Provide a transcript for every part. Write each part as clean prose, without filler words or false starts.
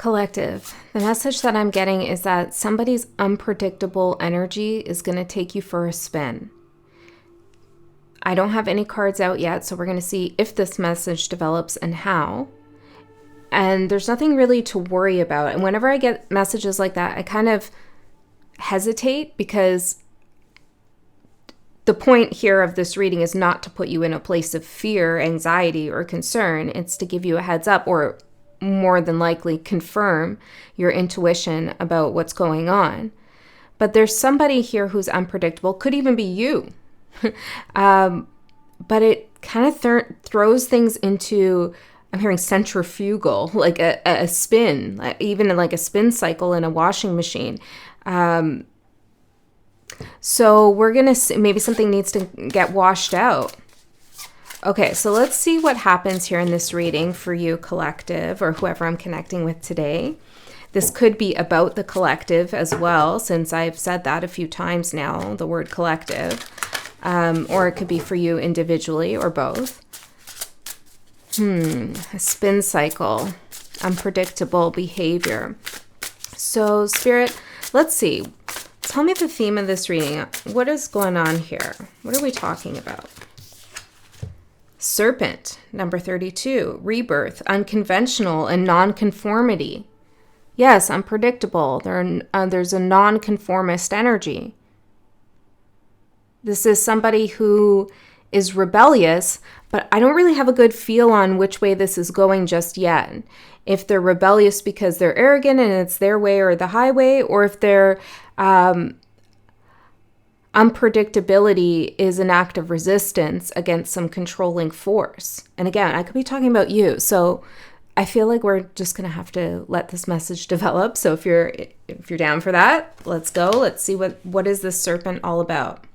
Collective, the message that I'm getting is that somebody's unpredictable energy is going to take you for a spin. I don't have any cards out yet, so we're going to see if this message develops and how. And there's nothing really to worry about. And whenever I get messages like that, I kind of hesitate, because the point here of this reading is not to put you in a place of fear, anxiety, or concern. It's to give you a heads up, or more than likely confirm your intuition about what's going on. But there's somebody here who's unpredictable, could even be you. But it kind of throws things into, I'm hearing centrifugal, like a spin, even like a spin cycle in a washing machine. So we're going to see, maybe something needs to get washed out. Okay, so let's see what happens here in this reading for you, collective, or whoever I'm connecting with today. This could be about the collective as well, since I've said that a few times now, the word collective. Or it could be for you individually, or both. A spin cycle, unpredictable behavior. So, Spirit, let's see. Tell me the theme of this reading. What is going on here? What are we talking about? Serpent, number 32, rebirth, unconventional and nonconformity. Yes, unpredictable. There's a nonconformist energy. This is somebody who is rebellious, but I don't really have a good feel on which way this is going just yet. If they're rebellious because they're arrogant and it's their way or the highway, or if they're unpredictability is an act of resistance against some controlling force. And again, I could be talking about you. So I feel like we're just going to have to let this message develop. So if you're down for that, let's go. Let's see what is this serpent all about.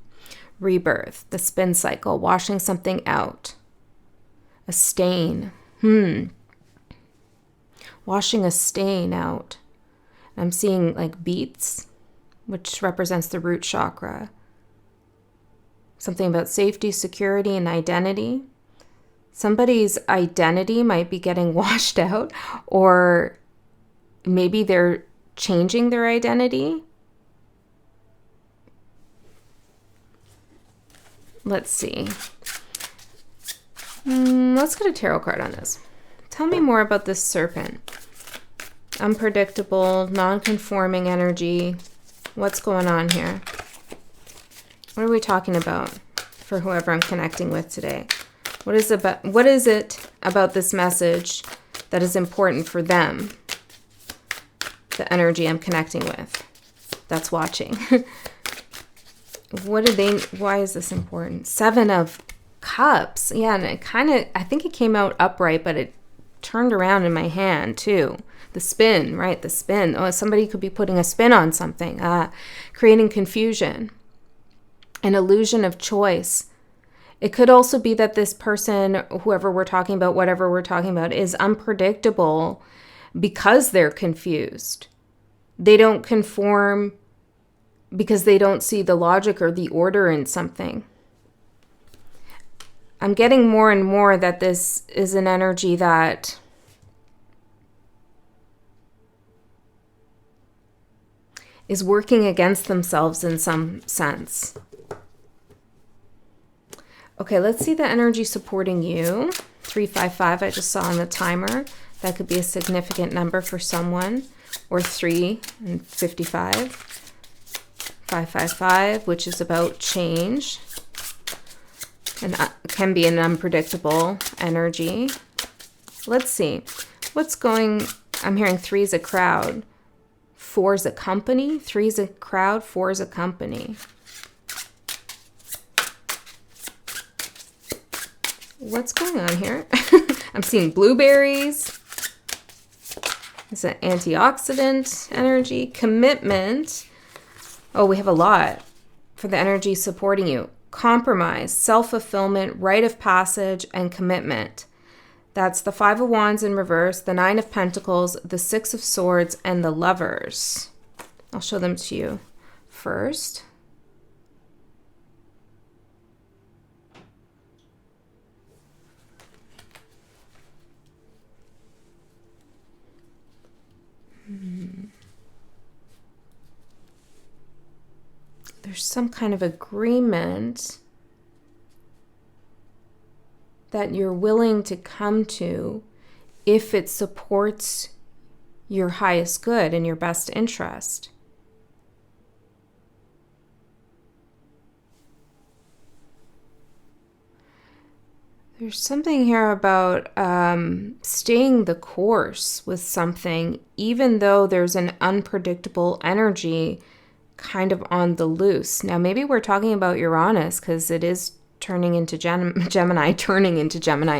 Rebirth, the spin cycle, washing something out. A stain. Washing a stain out. I'm seeing like beets, which represents the root chakra. Something about safety, security, and identity. Somebody's identity might be getting washed out, or maybe they're changing their identity. Let's see. Let's get a tarot card on this. Tell me more about this serpent. Unpredictable, non-conforming energy. What's going on here? What are we talking about for whoever I'm connecting with today? What is it about this message that is important for them? The energy I'm connecting with that's watching. Why is this important? 7 of Cups. Yeah, and I think it came out upright, but it turned around in my hand too. The spin, right? The spin. Oh, somebody could be putting a spin on something, creating confusion, an illusion of choice. It could also be that this person, whoever we're talking about, whatever we're talking about, is unpredictable because they're confused. They don't conform because they don't see the logic or the order in something. I'm getting more and more that this is an energy that is working against themselves in some sense. Okay, let's see the energy supporting you. 355, I just saw on the timer. That could be a significant number for someone. Or 3 and 55. 555, which is about change. And can be an unpredictable energy. Let's see. I'm hearing 3 is a crowd. 4 is a company. 3 is a crowd. 4 is a company. What's going on here? I'm seeing blueberries. It's an antioxidant energy. Commitment. Oh, we have a lot for the energy supporting you. Compromise, self-fulfillment, rite of passage, and commitment. That's the 5 of Wands in reverse, the 9 of Pentacles, the 6 of Swords, and the Lovers. I'll show them to you first. there's some kind of agreement that you're willing to come to if it supports your highest good and your best interest. There's something here about staying the course with something, even though there's an unpredictable energy kind of on the loose. Now, maybe we're talking about Uranus because it is turning into Gemini,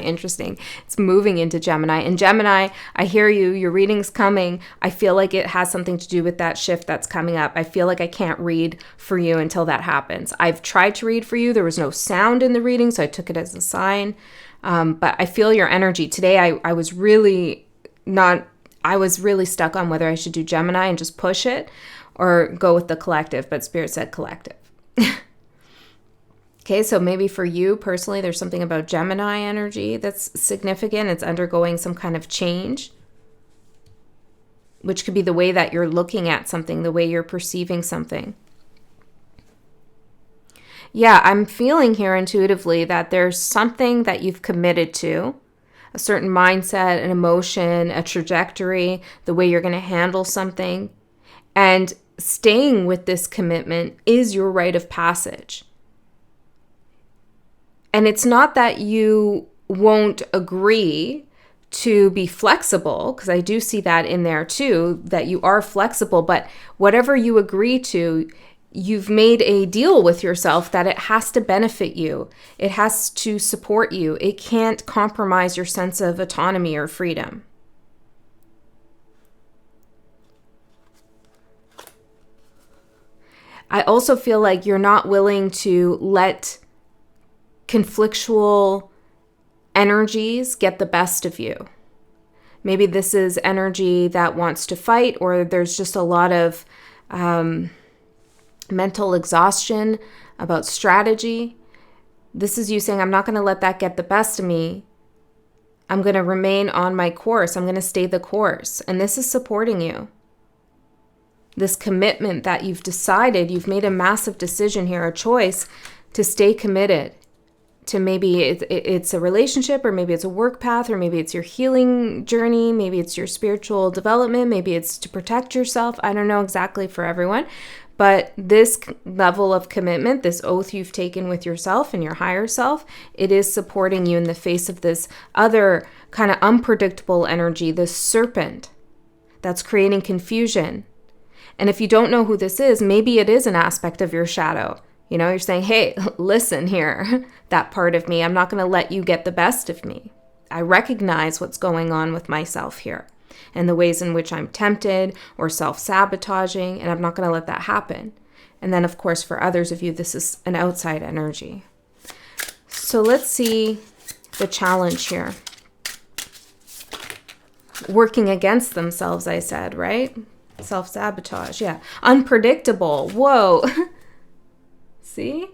interesting. It's moving into Gemini. And Gemini, I hear you, your reading's coming. I feel like it has something to do with that shift that's coming up. I feel like I can't read for you until that happens. I've tried to read for you. There was no sound in the reading, so I took it as a sign. But I feel your energy. Today, I was really stuck on whether I should do Gemini and just push it or go with the collective, but Spirit said collective. Okay, so maybe for you personally, there's something about Gemini energy that's significant. It's undergoing some kind of change, which could be the way that you're looking at something, the way you're perceiving something. Yeah, I'm feeling here intuitively that there's something that you've committed to, a certain mindset, an emotion, a trajectory, the way you're going to handle something. And staying with this commitment is your rite of passage. And it's not that you won't agree to be flexible, because I do see that in there too, that you are flexible, but whatever you agree to, you've made a deal with yourself that it has to benefit you. It has to support you. It can't compromise your sense of autonomy or freedom. I also feel like you're not willing to let conflictual energies get the best of you. Maybe this is energy that wants to fight, or there's just a lot of mental exhaustion about strategy. This is you saying, I'm not going to let that get the best of me. I'm going to remain on my course. I'm going to stay the course. And this is supporting you. This commitment that you've decided, you've made a massive decision here, a choice to stay committed to maybe it's a relationship, or maybe it's a work path, or maybe it's your healing journey, maybe it's your spiritual development, maybe it's to protect yourself. I don't know exactly for everyone, but this level of commitment, this oath you've taken with yourself and your higher self, it is supporting you in the face of this other kind of unpredictable energy, this serpent that's creating confusion. And if you don't know who this is, maybe it is an aspect of your shadow. You know, you're saying, hey, listen here, that part of me, I'm not going to let you get the best of me. I recognize what's going on with myself here and the ways in which I'm tempted or self-sabotaging, and I'm not going to let that happen. And then, of course, for others of you, this is an outside energy. So let's see the challenge here. Working against themselves, I said, right? Self-sabotage, yeah. Unpredictable, whoa. See?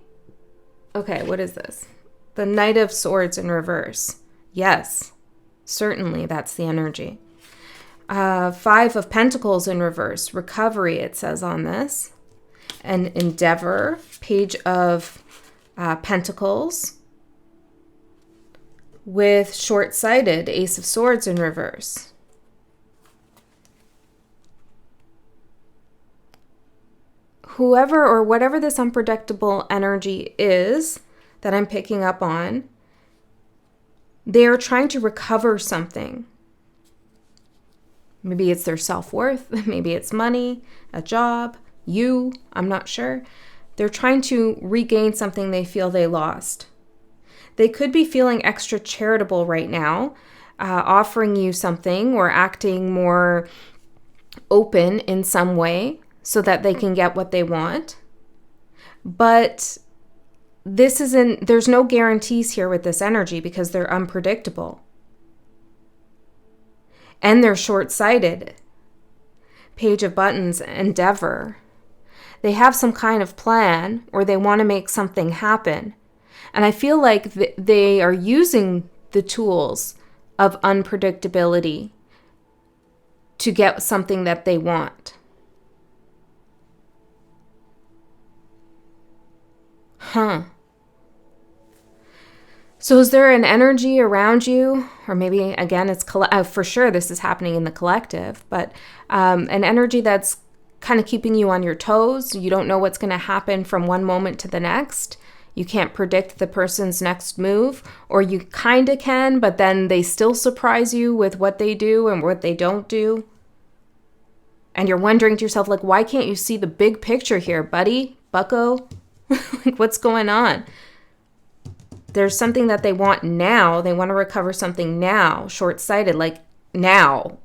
Okay, what is this? The Knight of Swords in reverse. Yes, certainly that's the energy. Five of Pentacles in reverse. Recovery, it says on this. And Endeavor. Page of Pentacles. With short-sighted, Ace of Swords in reverse. Whoever or whatever this unpredictable energy is that I'm picking up on, they're trying to recover something. Maybe it's their self-worth, maybe it's money, a job, you, I'm not sure. They're trying to regain something they feel they lost. They could be feeling extra charitable right now, offering you something or acting more open in some way, so that they can get what they want. But there's no guarantees here with this energy because they're unpredictable. And they're short-sighted. Page of Buttons, Endeavor. They have some kind of plan, or they want to make something happen. And I feel like they are using the tools of unpredictability to get something that they want. So is there an energy around you, or maybe again it's for sure this is happening in the collective, but an energy that's kind of keeping you on your toes? You don't know what's going to happen from one moment to the next. You can't predict the person's next move, or you kind of can, but then they still surprise you with what they do and what they don't do. And you're wondering to yourself, like, why can't you see the big picture here, buddy, bucko? Like, what's going on? There's something that they want now. They want to recover something now, short-sighted, like now,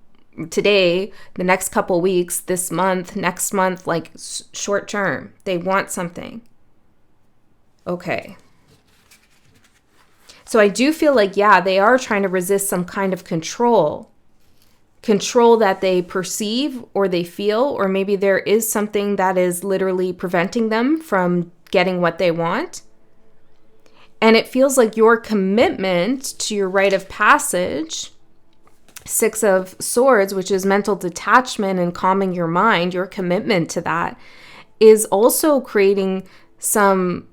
today, the next couple weeks, this month, next month, like short term. They want something. Okay. So I do feel like, yeah, they are trying to resist some kind of control that they perceive or they feel, or maybe there is something that is literally preventing them from getting what they want. And it feels like your commitment to your rite of passage, 6 of Swords, which is mental detachment and calming your mind, your commitment to that is also creating some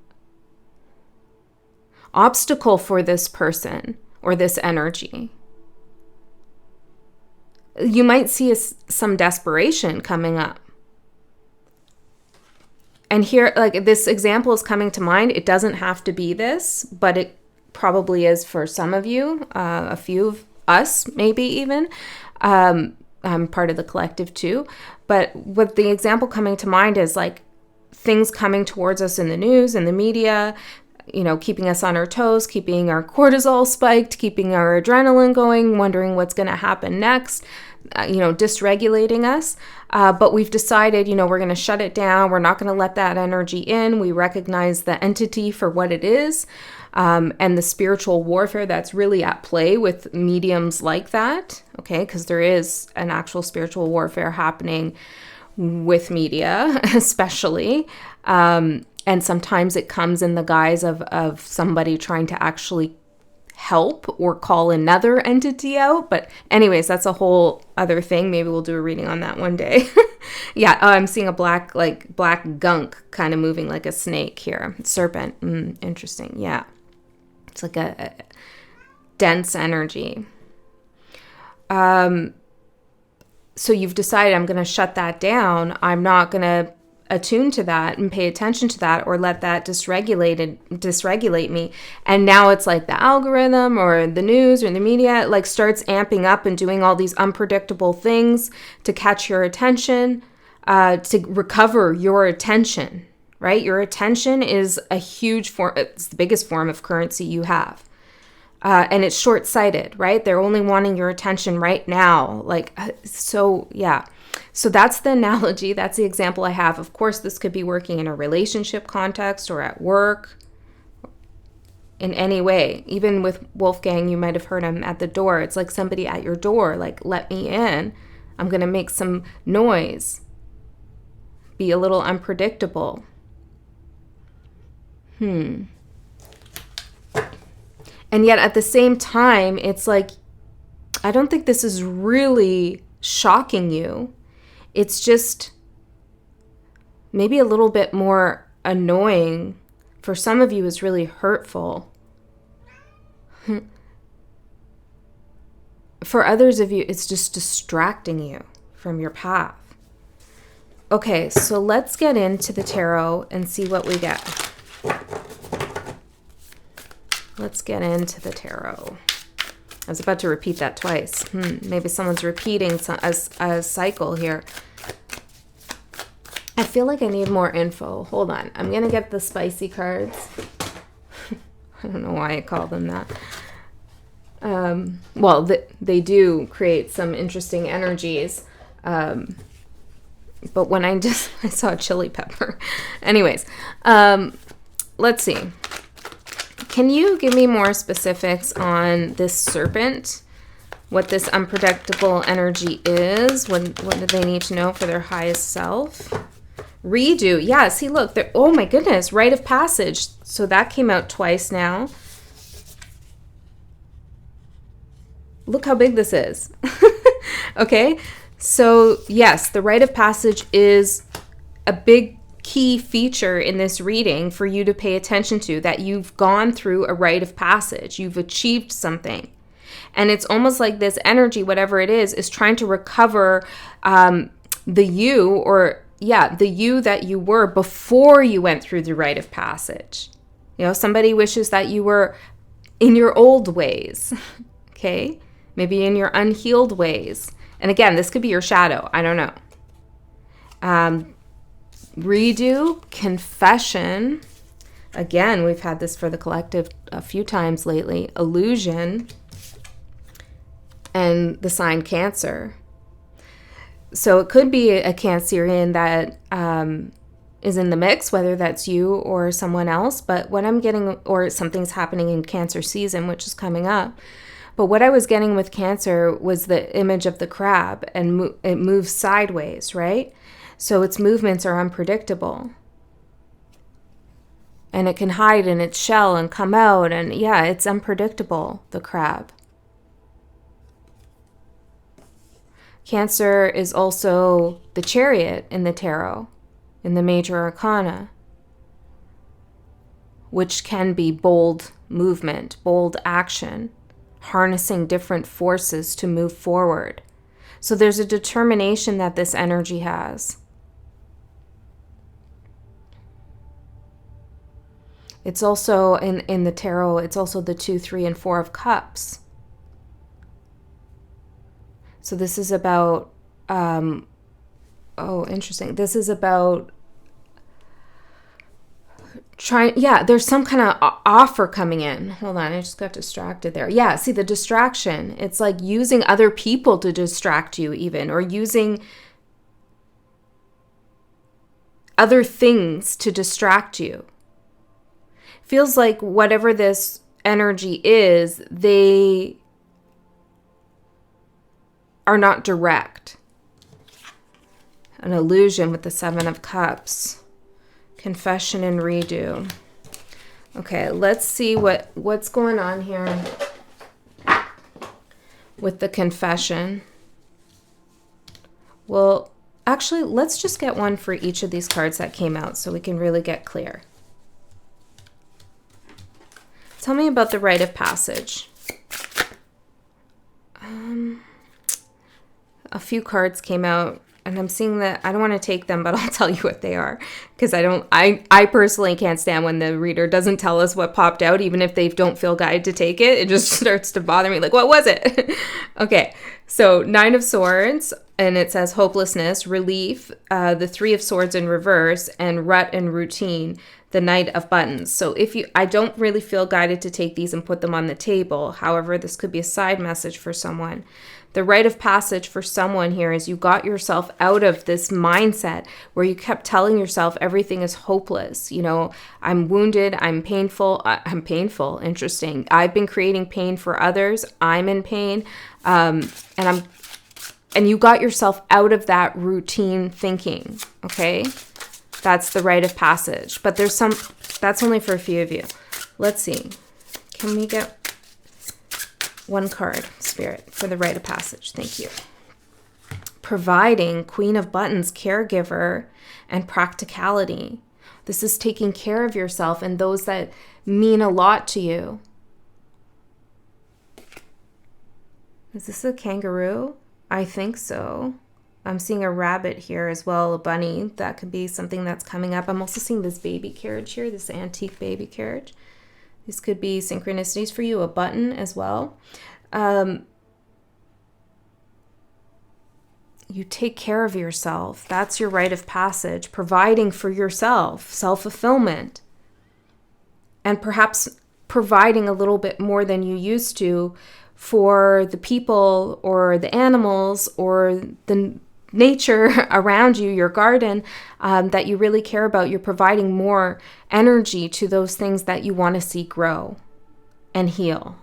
obstacle for this person or this energy. You might see some desperation coming up. And here, like, this example is coming to mind. It doesn't have to be this, but it probably is for some of you, a few of us, maybe even. I'm part of the collective too. But what the example coming to mind is like things coming towards us in the news, in the media, you know, keeping us on our toes, keeping our cortisol spiked, keeping our adrenaline going, wondering what's going to happen next. Dysregulating us. But we've decided, we're going to shut it down. We're not going to let that energy in. We recognize the entity for what it is, and the spiritual warfare that's really at play with mediums like that. Okay, because there is an actual spiritual warfare happening with media, especially. And sometimes it comes in the guise of somebody trying to actually help or call another entity out. But anyways, that's a whole other thing. Maybe we'll do a reading on that one day. Yeah. Oh, I'm seeing a black gunk kind of moving like a snake here. Serpent. Interesting. Yeah. It's like a dense energy. So you've decided, I'm going to shut that down. I'm not going to attune to that and pay attention to that, or let that dysregulate me. And now it's like the algorithm or the news or the media like starts amping up and doing all these unpredictable things to catch your attention, to recover your attention, right? Your attention is a huge form. It's the biggest form of currency you have. And it's short-sighted, right? They're only wanting your attention right now. So that's the analogy. That's the example I have. Of course, this could be working in a relationship context or at work, in any way. Even with Wolfgang, you might have heard him at the door. It's like somebody at your door, like, let me in. I'm going to make some noise. Be a little unpredictable. And yet at the same time, it's like, I don't think this is really shocking you. It's just maybe a little bit more annoying. For some of you, it's really hurtful. For others of you, it's just distracting you from your path. Okay, so let's get into the tarot and see what we get. Let's get into the tarot. I was about to repeat that twice. Maybe someone's repeating a cycle here. I feel like I need more info. Hold on. I'm going to get the spicy cards. I don't know why I call them that. They do create some interesting energies. But when I saw a chili pepper. Anyways, let's see. Can you give me more specifics on this serpent? What this unpredictable energy is? What do they need to know for their highest self? Redo. Yeah, see, look. Oh my goodness. Rite of passage. So that came out twice now. Look how big this is. Okay. So yes, the rite of passage is a big key feature in this reading for you to pay attention to, that you've gone through a rite of passage. You've achieved something. And it's almost like this energy, whatever it is trying to recover the you that you were before you went through the rite of passage. Somebody wishes that you were in your old ways, okay? Maybe in your unhealed ways. And again, this could be your shadow. I don't know. Redo, confession. Again, we've had this for the collective a few times lately. Illusion, and the sign Cancer. So it could be a Cancerian that is in the mix, whether that's you or someone else. But what I'm getting, or something's happening in Cancer season, which is coming up. But what I was getting with Cancer was the image of the crab, and it moves sideways, right? So its movements are unpredictable. And it can hide in its shell and come out, and yeah, it's unpredictable, the crab. Cancer is also the Chariot in the tarot, in the major arcana, which can be bold movement, bold action, harnessing different forces to move forward. So there's a determination that this energy has. It's also, in the tarot, it's also the 2, 3, and 4 of Cups. So this is about, interesting. This is about there's some kind of offer coming in. Hold on, I just got distracted there. Yeah, see the distraction. It's like using other people to distract you even, or using other things to distract you. Feels like whatever this energy is, they are not direct. An illusion with the 7 of Cups. Confession and redo. Okay, let's see what's going on here with the confession. Well, actually, let's just get one for each of these cards that came out so we can really get clear. Tell me about the rite of passage. A few cards came out, and I'm seeing that I don't want to take them, but I'll tell you what they are, because I personally can't stand when the reader doesn't tell us what popped out, even if they don't feel guided to take it. It just starts to bother me. Like, what was it? Okay, so 9 of Swords, and it says hopelessness, relief, the 3 of Swords in reverse, and rut and routine, the Knight of Buttons. So I don't really feel guided to take these and put them on the table. However, this could be a side message for someone. The rite of passage for someone here is you got yourself out of this mindset where you kept telling yourself everything is hopeless. I'm wounded, I'm painful. Interesting. I've been creating pain for others. I'm in pain. And you got yourself out of that routine thinking. Okay. That's the rite of passage. But that's only for a few of you. Let's see. Can we get one card, Spirit, for the rite of passage? Thank you. Providing, Queen of Buttons, caregiver, and practicality. This is taking care of yourself and those that mean a lot to you. Is this a kangaroo? I think so. I'm seeing a rabbit here as well, a bunny. That could be something that's coming up. I'm also seeing this baby carriage here, this antique baby carriage. These could be synchronicities for you, a button as well. You take care of yourself. That's your rite of passage, providing for yourself, self-fulfillment. And perhaps providing a little bit more than you used to for the people or the animals or the nature around you, your garden, that you really care about. You're providing more energy to those things that you want to see grow and heal.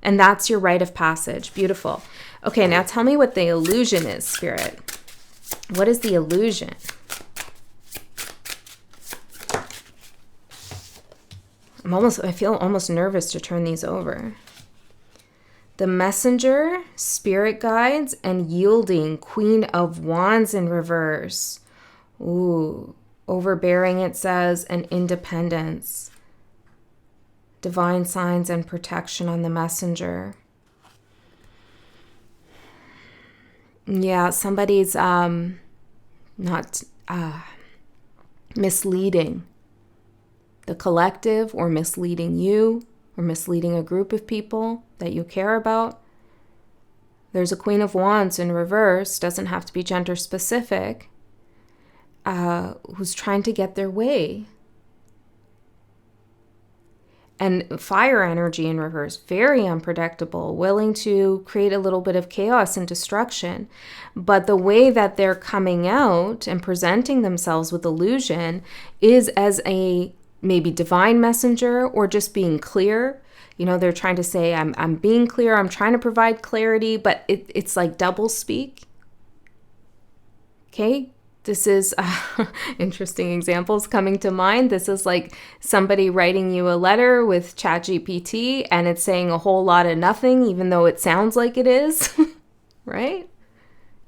And that's your rite of passage. Beautiful. Okay, now tell me what the illusion is, Spirit. What is the illusion? I feel almost nervous to turn these over. The Messenger, Spirit Guides, and Yielding, Queen of Wands in reverse. Ooh, overbearing, it says, and independence. Divine signs and protection on the messenger. Yeah, somebody's not misleading the collective, or misleading you, or misleading a group of people that you care about. There's a Queen of Wands in reverse, doesn't have to be gender specific, who's trying to get their way. And fire energy in reverse, very unpredictable, willing to create a little bit of chaos and destruction. But the way that they're coming out and presenting themselves with illusion is as a maybe divine messenger, or just being clear. You know, they're trying to say, I'm being clear, I'm trying to provide clarity, but it's like double speak. Okay? This is interesting examples coming to mind. This is like somebody writing you a letter with ChatGPT and it's saying a whole lot of nothing, even though it sounds like it is, right?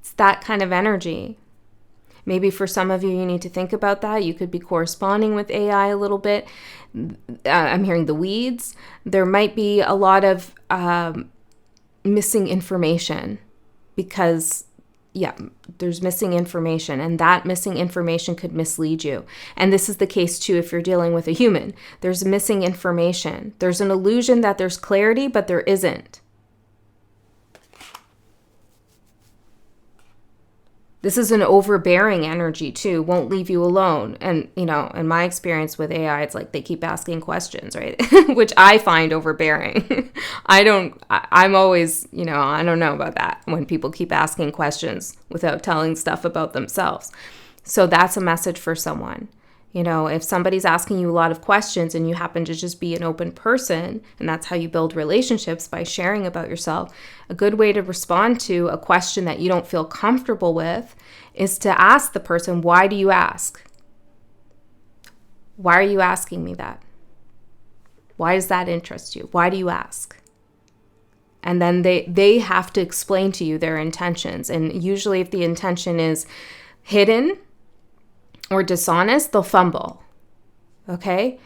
It's that kind of energy. Maybe for some of you, you need to think about that. You could be corresponding with AI a little bit. I'm hearing the weeds. There might be a lot of missing information because there's missing information, and that missing information could mislead you. And this is the case too if you're dealing with a human. There's missing information. There's an illusion that there's clarity, but there isn't. This is an overbearing energy too, won't leave you alone. And, you know, in my experience with AI, it's like they keep asking questions, right? Which I find overbearing. I'm always, you know, I don't know about that when people keep asking questions without telling stuff about themselves. So that's a message for someone. You know, if somebody's asking you a lot of questions and you happen to just be an open person, and that's how you build relationships, by sharing about yourself, a good way to respond to a question that you don't feel comfortable with is to ask the person, why do you ask? Why are you asking me that? Why does that interest you? Why do you ask? And then they have to explain to you their intentions. And usually if the intention is hidden or dishonest, they'll fumble. Okay?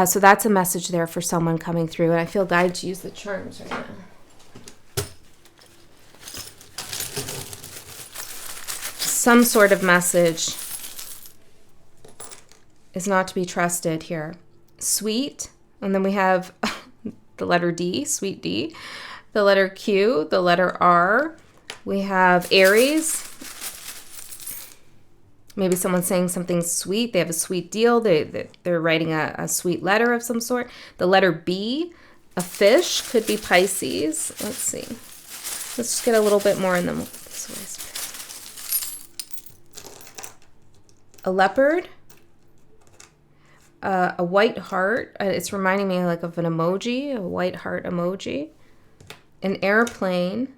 So that's a message there for someone coming through. And I feel guided to use the charms right now. Some sort of message is not to be trusted here. Sweet. And then we have the letter D, sweet D. The letter Q, the letter R. We have Aries. Maybe someone's saying something sweet. They have a sweet deal. They're writing a sweet letter of some sort. The letter B, a fish, could be Pisces. Let's see. Let's just get a little bit more in them. A leopard. A white heart. It's reminding me like of an emoji, a white heart emoji. An airplane.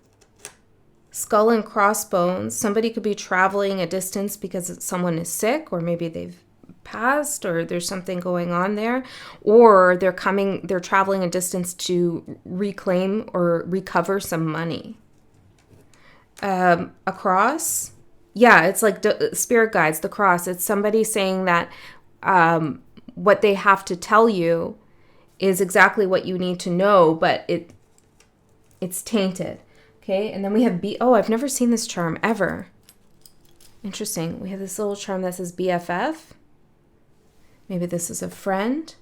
Skull and crossbones. Somebody could be traveling a distance because someone is sick, or maybe they've passed, or there's something going on there, or they're traveling a distance to reclaim or recover some money. A cross. Yeah, it's like spirit guides, the cross. It's somebody saying that what they have to tell you is exactly what you need to know, but it's tainted. Okay, and then we have B. Oh, I've never seen this charm ever. Interesting. We have this little charm that says BFF. Maybe this is a friend.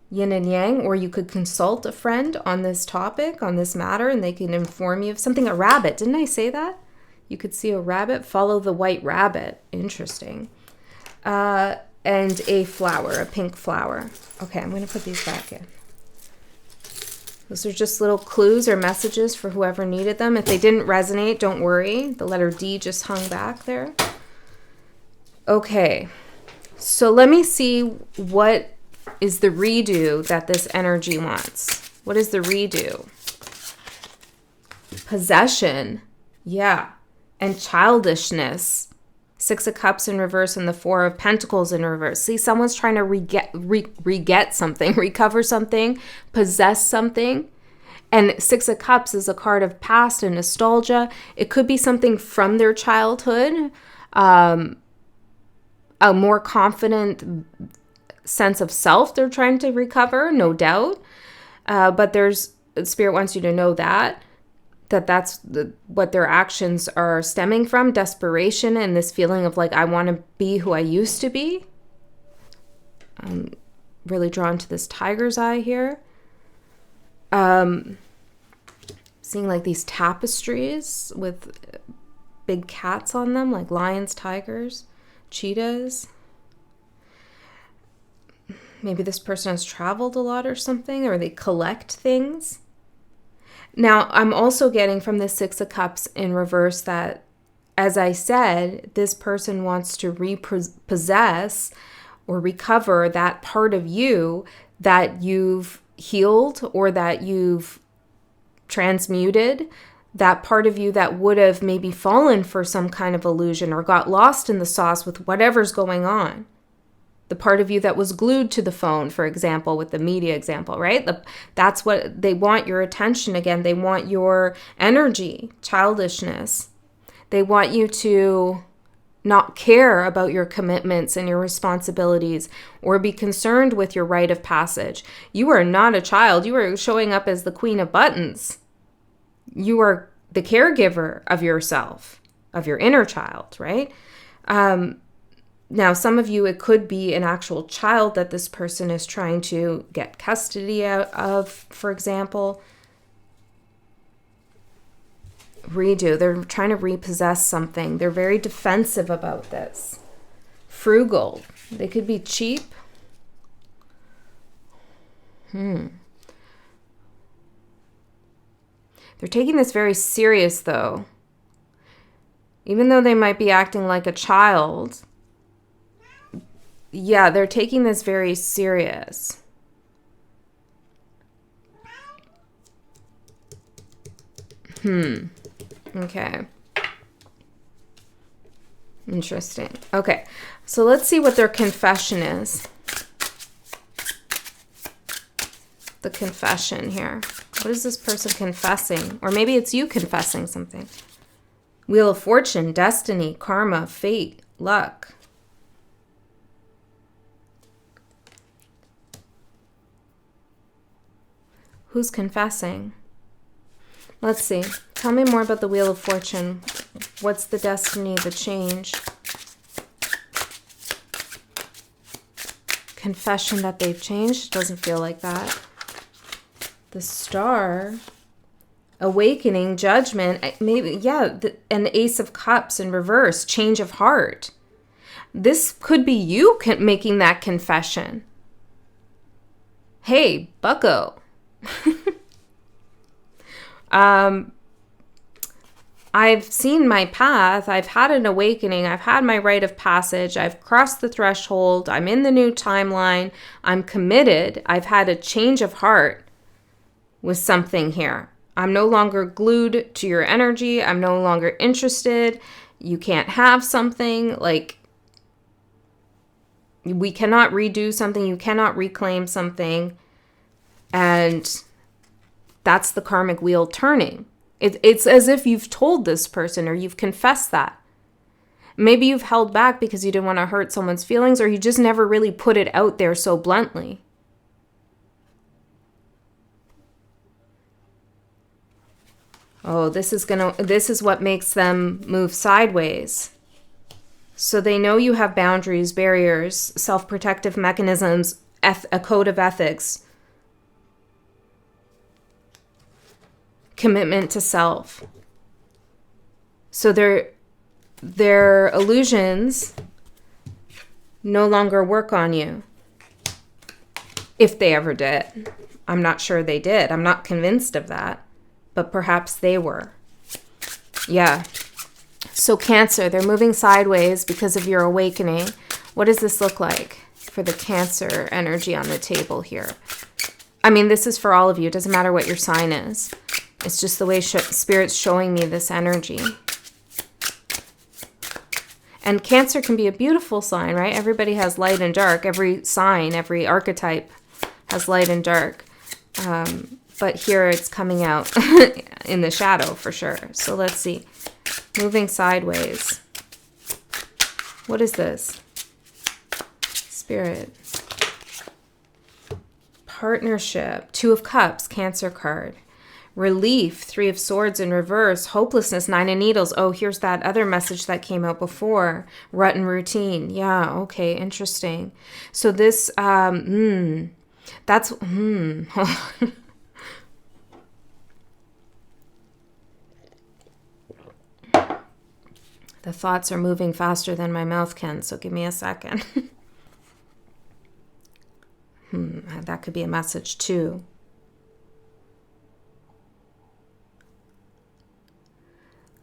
Yin and yang, or you could consult a friend on this topic, on this matter, and they can inform you of something. A rabbit. Didn't I say that? You could see a rabbit. Follow the white rabbit. Interesting. And a flower, a pink flower. Okay, I'm going to put these back in. Those are just little clues or messages for whoever needed them. If they didn't resonate, don't worry. The letter D just hung back there. Okay, so let me see what is the redo that this energy wants. What is the redo? Possession, yeah, and childishness. Six of Cups in reverse and the Four of Pentacles in reverse. See, someone's trying to re-get something, recover something, possess something. And Six of Cups is a card of past and nostalgia. It could be something from their childhood. a more confident sense of self they're trying to recover, no doubt. But Spirit wants you to know that's what their actions are stemming from, desperation and this feeling of like, I want to be who I used to be. I'm really drawn to this tiger's eye here. Seeing like these tapestries with big cats on them, like lions, tigers, cheetahs. Maybe this person has traveled a lot or something, or they collect things. Now, I'm also getting from the Six of Cups in reverse that, as I said, this person wants to repossess or recover that part of you that you've healed or that you've transmuted, that part of you that would have maybe fallen for some kind of illusion or got lost in the sauce with whatever's going on. The part of you that was glued to the phone, for example, with the media example, right? That's what they want, your attention again. They want your energy, childishness. They want you to not care about your commitments and your responsibilities or be concerned with your rite of passage. You are not a child. You are showing up as the Queen of Buttons. You are the caregiver of yourself, of your inner child, right? Now, some of you, it could be an actual child that this person is trying to get custody of, for example. Redo. They're trying to repossess something. They're very defensive about this. Frugal. They could be cheap. They're taking this very serious, though. Even though they might be acting like a child, yeah, they're taking this very serious. Okay. Interesting. Okay, so let's see what their confession is. The confession here. What is this person confessing? Or maybe it's you confessing something. Wheel of Fortune, destiny, karma, fate, luck. Who's confessing? Let's see. Tell me more about the Wheel of Fortune. What's the destiny, the change? Confession that they've changed? Doesn't feel like that. The Star, awakening, judgment, maybe, yeah, an Ace of Cups in reverse, change of heart. This could be you making that confession. Hey, bucko. I've seen my path. I've had an awakening. I've had my rite of passage. I've crossed the threshold. I'm in the new timeline. I'm committed. I've had a change of heart with something here. I'm no longer glued to your energy. I'm no longer interested. You can't have something. Like, we cannot redo something. You cannot reclaim something. And that's the karmic wheel turning. It's as if you've told this person or you've confessed that. Maybe you've held back because you didn't want to hurt someone's feelings, or you just never really put it out there so bluntly. Oh, this is what makes them move sideways. So they know you have boundaries, barriers, self-protective mechanisms, a code of ethics, commitment to self. So their illusions no longer work on you. If they ever did. I'm not sure they did. I'm not convinced of that. But perhaps they were. Yeah. So Cancer, they're moving sideways because of your awakening. What does this look like for the Cancer energy on the table here? I mean, this is for all of you. It doesn't matter what your sign is. It's just the way Spirit's showing me this energy. And Cancer can be a beautiful sign, right? Everybody has light and dark. Every sign, every archetype has light and dark. But here it's coming out in the shadow for sure. So let's see. Moving sideways. What is this? Spirit. Partnership. Two of Cups, Cancer card. Relief, Three of Swords in reverse. Hopelessness, Nine of Needles. Oh, here's that other message that came out before. Rut and routine. Yeah, okay, interesting. So this, that's, The thoughts are moving faster than my mouth can, so give me a second. That could be a message too.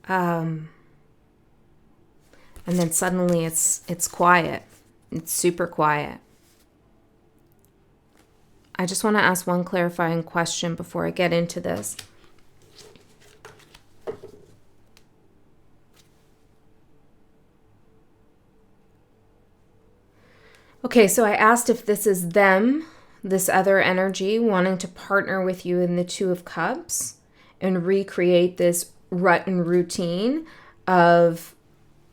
And then suddenly it's quiet. It's super quiet. I just want to ask one clarifying question before I get into this. Okay, so I asked if this is them, this other energy, wanting to partner with you in the Two of Cups and recreate this rut and routine of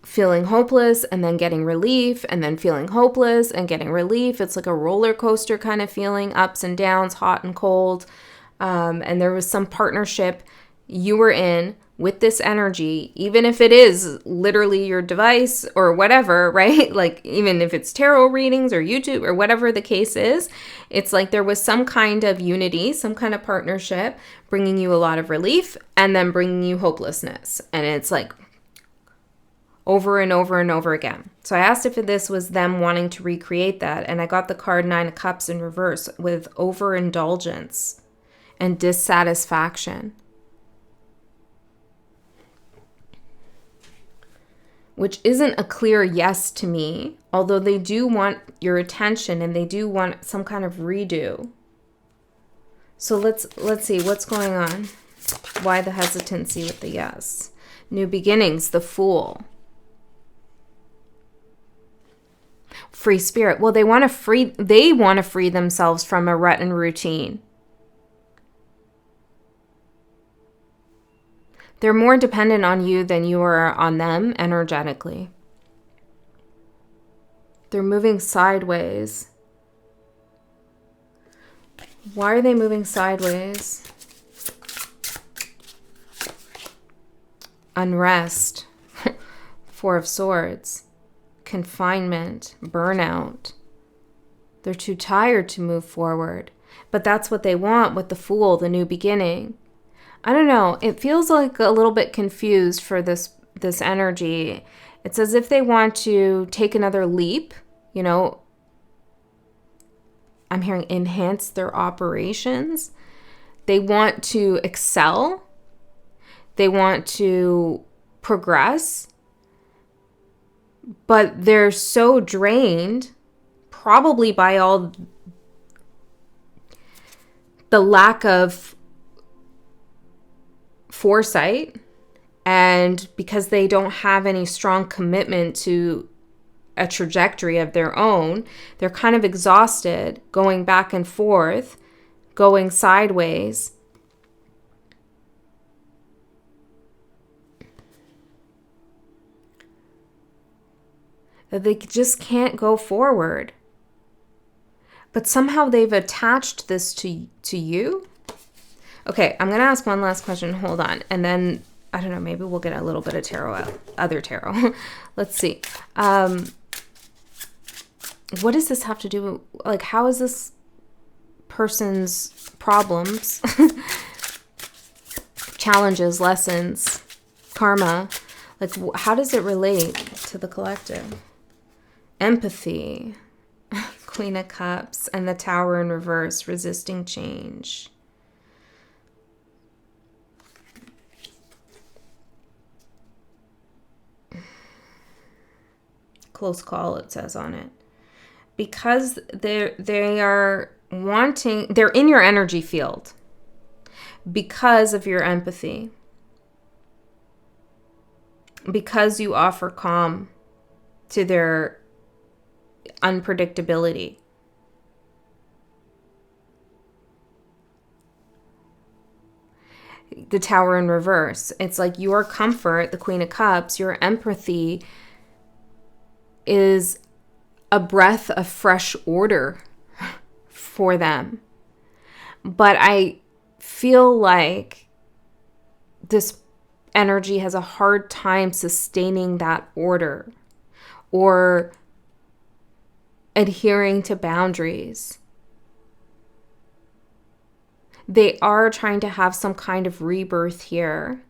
feeling hopeless and then getting relief and then feeling hopeless and getting relief. It's like a roller coaster kind of feeling, ups and downs, hot and cold. And there was some partnership you were in with this energy, even if it is literally your device or whatever, right? Like even if it's tarot readings or YouTube or whatever the case is, it's like there was some kind of unity, some kind of partnership bringing you a lot of relief and then bringing you hopelessness. And it's like over and over and over again. So I asked if this was them wanting to recreate that, and I got the card Nine of Cups in reverse with overindulgence and dissatisfaction, which isn't a clear yes to me, although they do want your attention and they do want some kind of redo. So let's see what's going on. Why the hesitancy with the yes? New beginnings, the Fool. Free spirit. Well, they want to free themselves from a rut and routine. They're more dependent on you than you are on them energetically. They're moving sideways. Why are they moving sideways? Unrest. Four of Swords. Confinement. Burnout. They're too tired to move forward. But that's what they want with the Fool, the new beginning. I don't know. It feels like a little bit confused for this energy. It's as if they want to take another leap, you know. I'm hearing enhance their operations. They want to excel. They want to progress. But they're so drained, probably by all the lack of foresight, and because they don't have any strong commitment to a trajectory of their own, they're kind of exhausted, going back and forth, going sideways. That they just can't go forward. But somehow they've attached this to you. Okay, I'm going to ask one last question. Hold on. And then, I don't know, maybe we'll get a little bit of tarot out. Other tarot. Let's see. What does this have to do? Like, how is this person's problems, challenges, lessons, karma, like, how does it relate to the collective? Empathy. Queen of Cups and the Tower in reverse, resisting change. Close call, it says on it. Because they are wanting, they're in your energy field because of your empathy. Because you offer calm to their unpredictability. The Tower in reverse. It's like your comfort, the Queen of Cups, your empathy is a breath of fresh order for them. But I feel like this energy has a hard time sustaining that order or adhering to boundaries. They are trying to have some kind of rebirth here.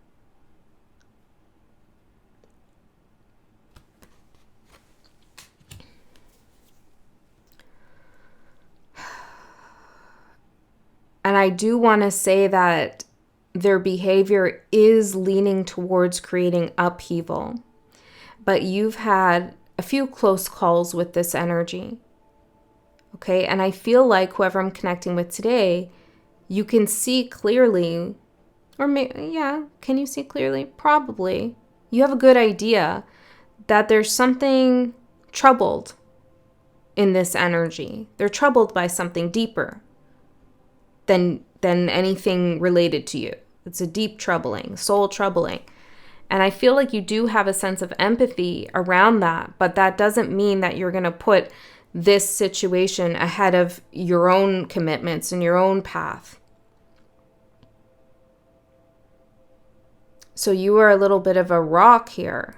And I do want to say that their behavior is leaning towards creating upheaval. But you've had a few close calls with this energy. Okay, and I feel like whoever I'm connecting with today, you can see clearly, or can you see clearly? Probably. You have a good idea that there's something troubled in this energy. They're troubled by something deeper than anything related to you. It's a deep troubling, soul troubling. And I feel like you do have a sense of empathy around that, but that doesn't mean that you're going to put this situation ahead of your own commitments and your own path. So you are a little bit of a rock here.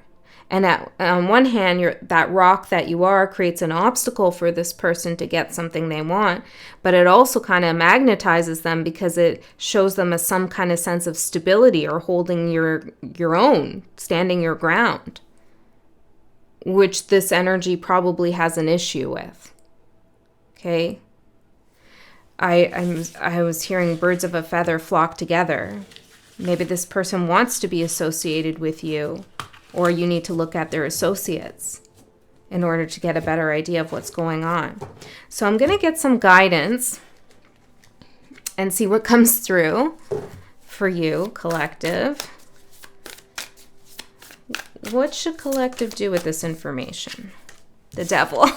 And on one hand, that rock that you are creates an obstacle for this person to get something they want, but it also kind of magnetizes them because it shows them some kind of sense of stability or holding your own, standing your ground, which this energy probably has an issue with. Okay? I was hearing birds of a feather flock together. Maybe this person wants to be associated with you, or you need to look at their associates in order to get a better idea of what's going on. So I'm going to get some guidance and see what comes through for you, collective. What should collective do with this information? The devil.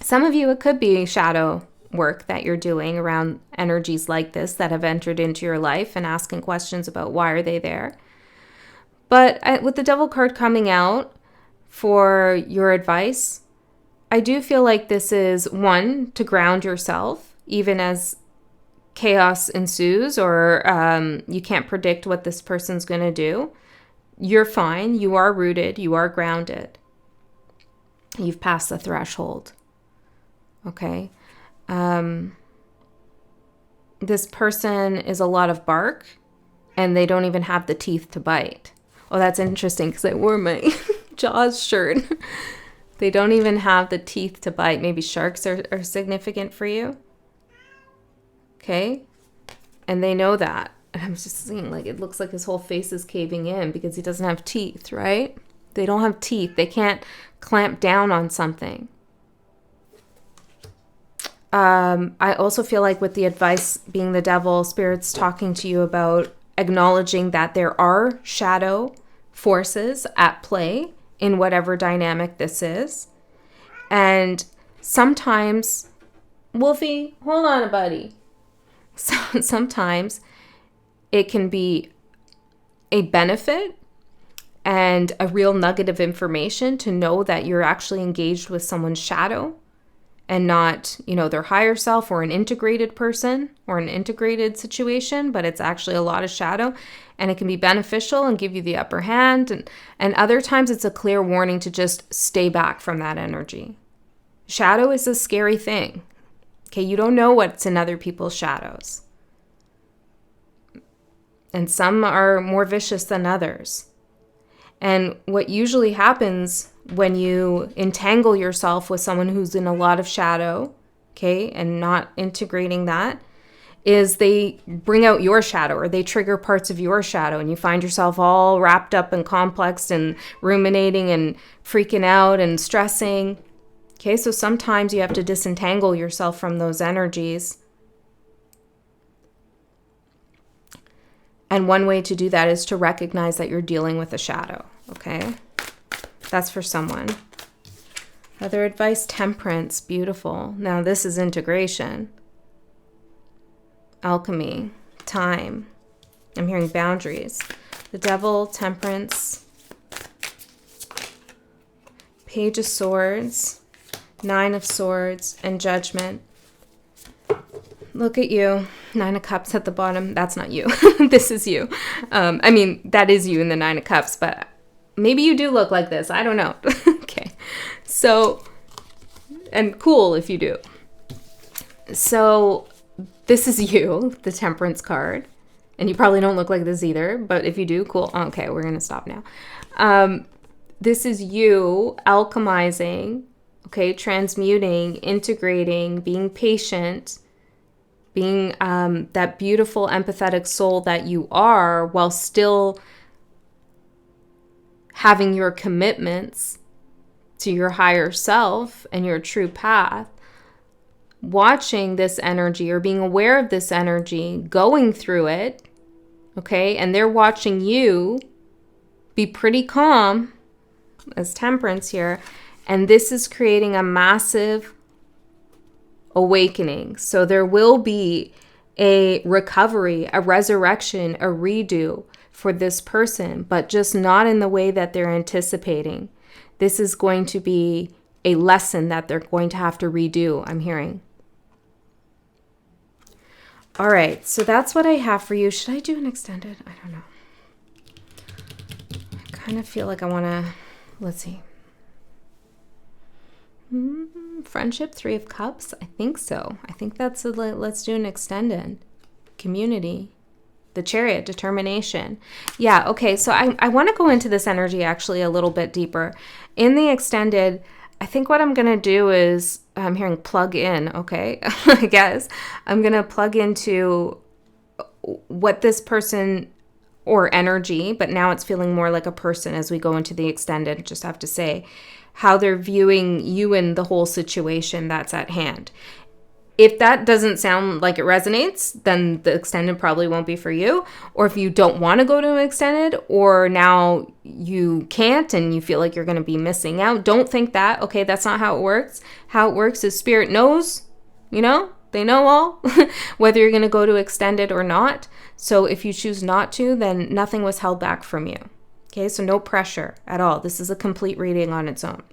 Some of you, it could be shadow work that you're doing around energies like this that have entered into your life and asking questions about why are they there. But with the devil card coming out for your advice, I do feel like this is, one, to ground yourself, even as chaos ensues or you can't predict what this person's going to do. You're fine. You are rooted. You are grounded. You've passed the threshold. Okay? This person is a lot of bark, and they don't even have the teeth to bite. Oh, that's interesting because I wore my Jaws shirt. They don't even have the teeth to bite. Maybe sharks are significant for you. Okay? And they know that. And I'm just seeing, like, it looks like his whole face is caving in because he doesn't have teeth, right? They don't have teeth. They can't clamp down on something. I also feel like with the advice being the devil, Spirit's talking to you about acknowledging that there are shadow forces at play in whatever dynamic this is. And sometimes, Wolfie, hold on, buddy. Sometimes it can be a benefit and a real nugget of information to know that you're actually engaged with someone's shadow and not, their higher self or an integrated person or an integrated situation, but it's actually a lot of shadow, and it can be beneficial and give you the upper hand. And other times it's a clear warning to just stay back from that energy. Shadow is a scary thing. Okay, you don't know what's in other people's shadows. And some are more vicious than others. And what usually happens when you entangle yourself with someone who's in a lot of shadow, okay, and not integrating that, is they bring out your shadow or they trigger parts of your shadow, and you find yourself all wrapped up and complex and ruminating and freaking out and stressing. Okay, so sometimes you have to disentangle yourself from those energies. And one way to do that is to recognize that you're dealing with a shadow, okay? That's for someone. Other advice, temperance, beautiful. Now this is integration. Alchemy, time. I'm hearing boundaries. The devil, temperance, Page of Swords, Nine of Swords, and Judgment. Look at you. Nine of Cups at the bottom. That's not you. This is you. I mean, that is you in the Nine of Cups, but maybe you do look like this. I don't know. Okay. So, and cool if you do. So, this is you, the Temperance card. And you probably don't look like this either, but if you do, cool. Okay, we're going to stop now. This is you alchemizing, okay, transmuting, integrating, being patient, being that beautiful, empathetic soul that you are, while still having your commitments to your higher self and your true path. Watching this energy or being aware of this energy, going through it, okay, and they're watching you be pretty calm as Temperance here, and this is creating a massive awakening. So there will be a recovery, a resurrection, a redo for this person, but just not in the way that they're anticipating. This is going to be a lesson that they're going to have to redo, I'm hearing. All right, so that's what I have for you. Should I do an extended? I don't know. I kind of feel like I want to, let's see. Friendship, Three of Cups? I think so. I think that's let's do an extended. Community. The Chariot, determination. Yeah, okay, so I want to go into this energy actually a little bit deeper. In the extended, I think what I'm going to do is, I'm hearing plug in, okay? I guess. I'm going to plug into what this person or energy, but now it's feeling more like a person as we go into the extended, just have to say, how they're viewing you and the whole situation that's at hand. If that doesn't sound like it resonates, then the extended probably won't be for you. Or if you don't want to go to an extended, or now you can't and you feel like you're going to be missing out, don't think that. Okay, that's not how it works. How it works is Spirit knows, you know, they know all, whether you're going to go to extended or not. So if you choose not to, then nothing was held back from you. Okay, so no pressure at all. This is a complete reading on its own.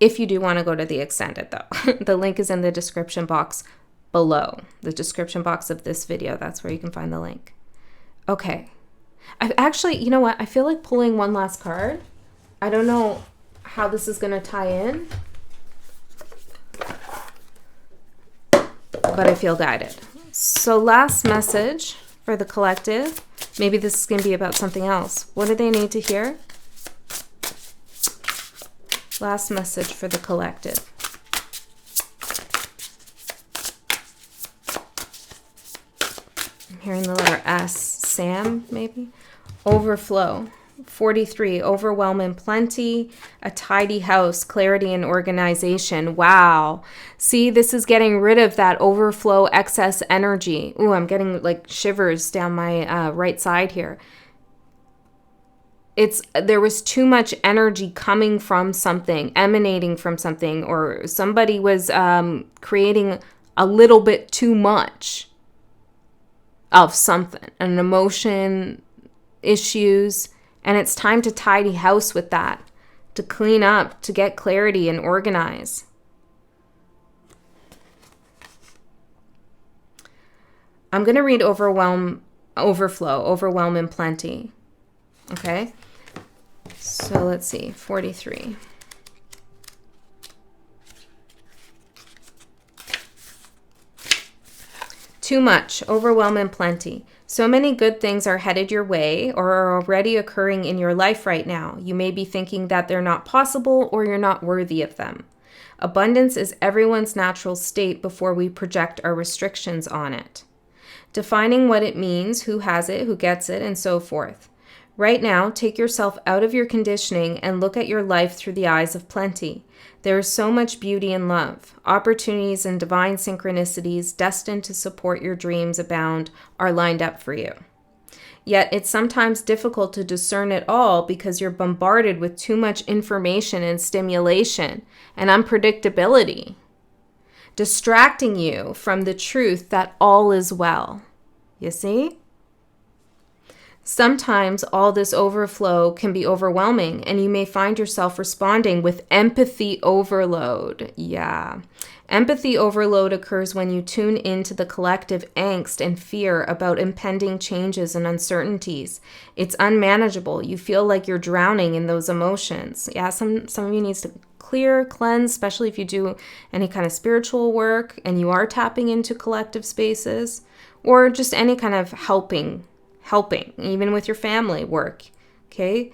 If you do want to go to the extended though, the link is in the description box below. The description box of this video, that's where you can find the link. Okay. I've actually, you know what? I feel like pulling one last card. I don't know how this is going to tie in, but I feel guided. So last message for the collective. Maybe this is going to be about something else. What do they need to hear? Last message for the collective. I'm hearing the letter S. Sam, maybe? Overflow. 43. Overwhelm and plenty. A tidy house. Clarity and organization. Wow. See, this is getting rid of that overflow, excess energy. Ooh, I'm getting like shivers down my right side here. There was too much energy coming from something, emanating from something, or somebody was creating a little bit too much of something, an emotion, issues, and it's time to tidy house with that, to clean up, to get clarity and organize. I'm going to read overflow, overwhelm and plenty. Okay? So let's see, 43. Too much, overwhelm and plenty. So many good things are headed your way or are already occurring in your life right now. You may be thinking that they're not possible or you're not worthy of them. Abundance is everyone's natural state before we project our restrictions on it. Defining what it means, who has it, who gets it, and so forth. Right now, take yourself out of your conditioning and look at your life through the eyes of plenty. There is so much beauty and love. Opportunities and divine synchronicities destined to support your dreams abound are lined up for you. Yet it's sometimes difficult to discern it all because you're bombarded with too much information and stimulation and unpredictability, distracting you from the truth that all is well. You see? Sometimes all this overflow can be overwhelming, and you may find yourself responding with empathy overload. Yeah. Empathy overload occurs when you tune into the collective angst and fear about impending changes and uncertainties. It's unmanageable. You feel like you're drowning in those emotions. Yeah, some of you needs to clear, cleanse, especially if you do any kind of spiritual work and you are tapping into collective spaces, or just any kind of helping, even with your family work, okay?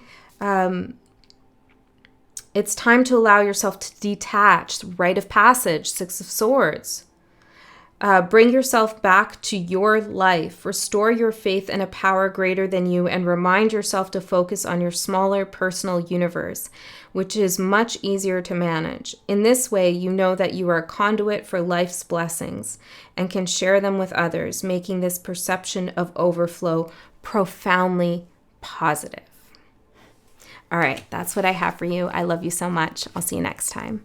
It's time to allow yourself to detach. Rite of passage, Six of Swords. Bring yourself back to your life. Restore your faith in a power greater than you, and remind yourself to focus on your smaller personal universe, which is much easier to manage. In this way, you know that you are a conduit for life's blessings and can share them with others, making this perception of overflow profoundly positive. All right, that's what I have for you. I love you so much. I'll see you next time.